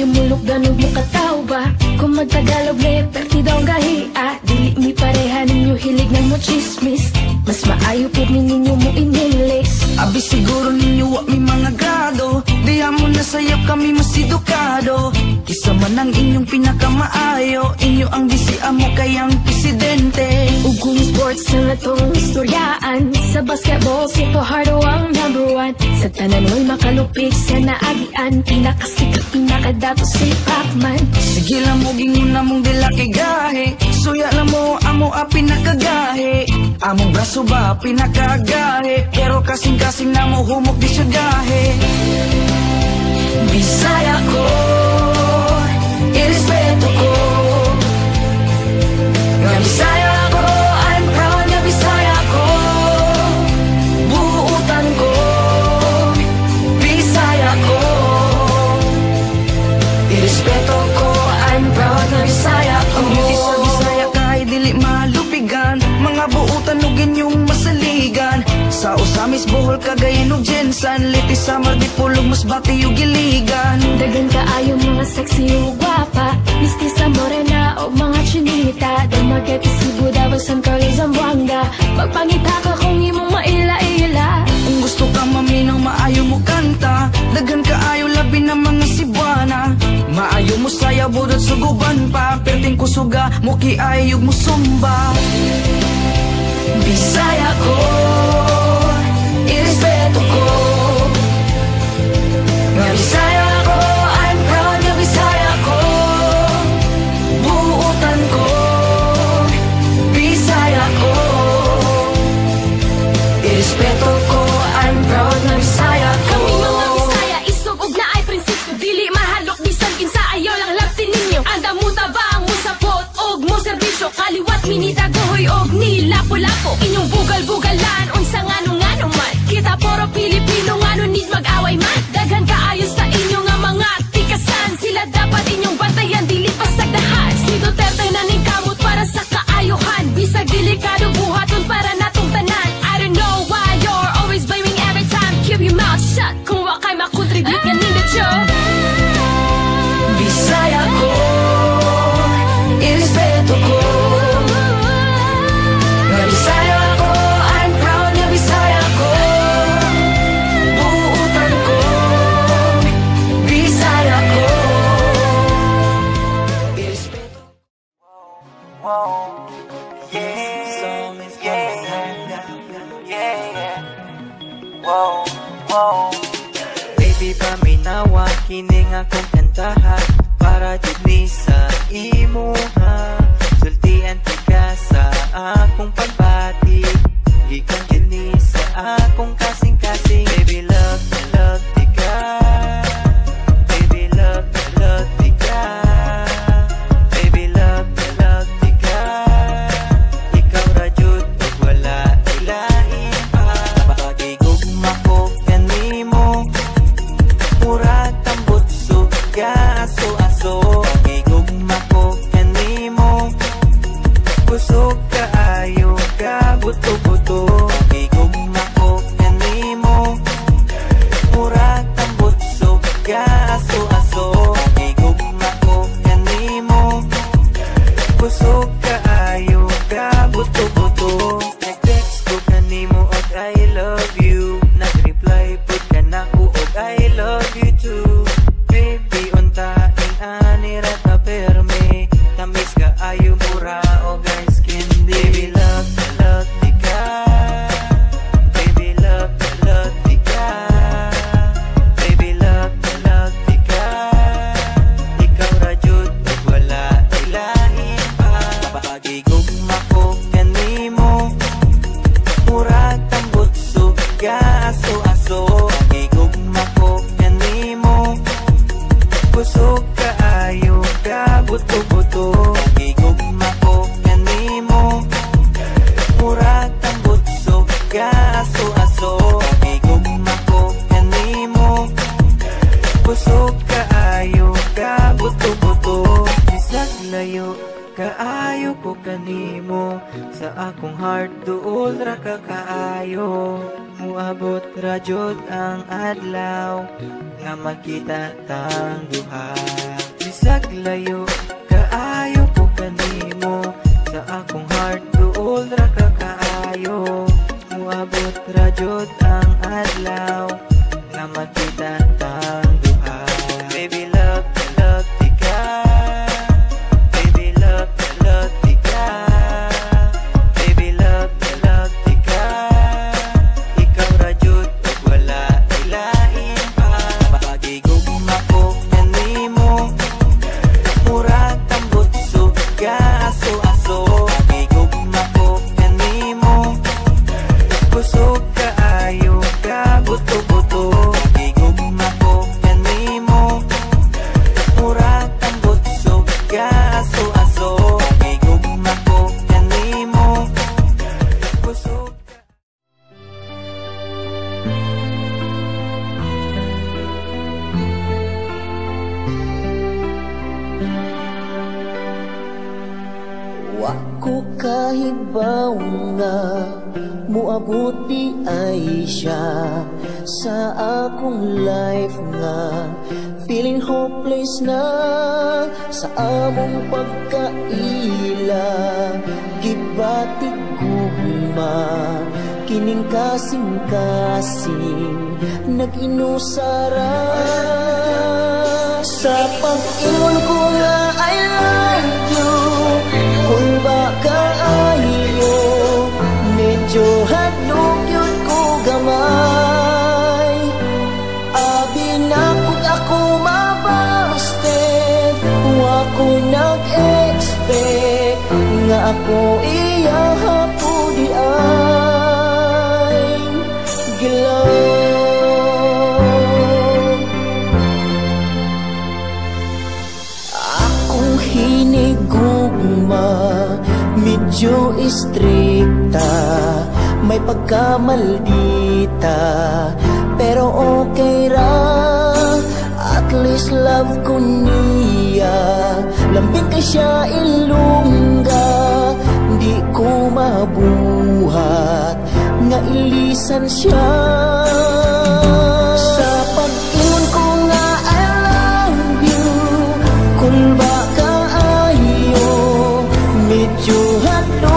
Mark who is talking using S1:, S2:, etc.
S1: maayo mulog ganug mo kataw ba? Kung magtagalog le, pertidaw ang gahiya. Dili mi pareha ninyo hilig ng mo chismis. Mas maayo po ninyo mo inilis.
S2: Abi siguro ninyo wa mi mga grado. Diya mo na sayap kami mas edukado. Kisa man ang inyong pinakamaayo. Inyo ang bisi amo kayang presidente.
S1: Ug kung sports na natong istoryaan, sa basketball si Fajardo ang #1. Sa tanan mo'y makalupit sa naagian. Pinakasikat, pinakadato si Pacman.
S2: Sige lang mo gingon na mong dila kay gahe. Suya lang mo amo a pinakagahe. Among braso ba pinakagahe. Pero kasing-kasing na mo humok di siya gahe. Bisaya ko, irespeto ko. Nga Bisaya ko, I'm proud nga Bisaya ko. Buutan ko, Bisaya ko. Irespeto ko, I'm proud nga Bisaya ko. Ang beauty sa Bisaya kahit dili malupigan. Mga buutan ug inyong masaligan. Sa Usamis, Bohol, Cagayan ug Jensan. Liti, Samar, Dipolog, Masbate ug Iligan.
S1: Dagan kaayo mga sexy ug gwapa. Mistisa morena o mga chinita. Dumagat Cebu, Davao, San Carlos, Zamboanga. Magpangita ka kung imong maila-ila.
S2: Kung gusto ka maminang maayo mo kanta. Dagan kaayo labi ng mga Cebuana. Maayo mo saya budot suguban pa. Perting kusuga mo kiayog mo sumba. Bisaya ko, irespeto ko. Nga Bisaya ko, I'm proud nga Bisaya ko. Buutan ko, Bisaya ko. Irespeto ko, I'm proud nga Bisaya ko.
S1: Kami mga Bisaya, isog ug naay prinsipyo. Dili mahalok bisan kinsa ayaw lang labtin ninyo. Anda mo tabang mo sapot og mo serbisyo. Kaliwat minita gohoy og ni lapo-lapo. Inyong bugal-bugalan unsa ngano-ngano man. Kita puro Pilipino ngano need mag-away man. Daghan kaayo sa inyo nga mga tikasan. Sila dapat inyong bantayan dili pasagdahan. Si Duterte na ning kamot para sa kaayuhan. Bisag delikado buhaton para natong tanan. I don't know why you're always blaming every time. Keep your mouth shut kung wa kay makontribute ganin the show.
S2: Bisaya ko, irespeto ko. Nga Bisaya ko, I'm proud nga Bisaya ko. Buutan ko, Bisaya ko. Irespeto.
S3: Whoa, yeah, yeah. Whoa, whoa. Baby, paminawa, kining akong kantahan. Para jud ni sa imuha. Sultian ti ka sa akong pagbati. Gikan jud ni sa akong kasing-kasing. Baby, love ti ka. Baby, love ti ka. Baby, love ti ka. Ikaw ra jud ug wala ilahin pa. Pagigugma ko kanimo. Murag tambot suga aso-aso. Pagigugma ko kanimo. Kusog kaayo ka buto-buto. Pagigugma ko kanimo. Murag tambot suga aso-aso. Pagigugma ko kanimo. Kusog kaayo ka buto-buto. Nag-text ko kanimo og I love you. Nag-reply pud ka nako og I love you too. Baby, untain ani ra ta perme. Tamis ka ayo mura o guys candy. Baby, love ti ka. Baby, love ti ka. Baby, love ti ka. Ikaw ra jud ug wala ilahin pa. kaayo ko kanimo. Sa akong heart duol ra ka kaayo. Muabot ra jud ang adlaw nga makita tang duha. Bisag layo kaayo ko kanimo. Sa akong heart duol ra ka kaayo. Muabot ra jud ang adlaw nga makita tang duha. Baby love tika. Baby love tika. Baby love tika. Ikaw ra jud ug wala ilain pa. Pagigugma ko kanimo. Murag tambot suga aso-aso. Pagigugma ko kanimo. Kusog kaayo ka buto-buto. Pagigugma ko kanimo. Murag tambot suga aso-aso. Pagigugma ko kanimo. Kusog
S4: Wako kahibaw nga muabuti ay siya sa akong life nga feeling hopeless na sa among pagkaila gibatig gugma kining kasing-kasing nag-inusara sa pag-ingon ko nga I love you. Kung baka ayo, medyo hadlok yun ko gamay. Abi na kung ako mabasted, wako nag-expect nga ako iyahapo di ay gilaw. Akong hinigugma medyo istrikta, may pagkamaldita, pero okay ra. At least love ko niya, lambing ka siya ilungga. Di ko mabuhat, nga ilisan siya. Sa pag-ingon ko nga I love you, kung baka ayo, medyo hadlok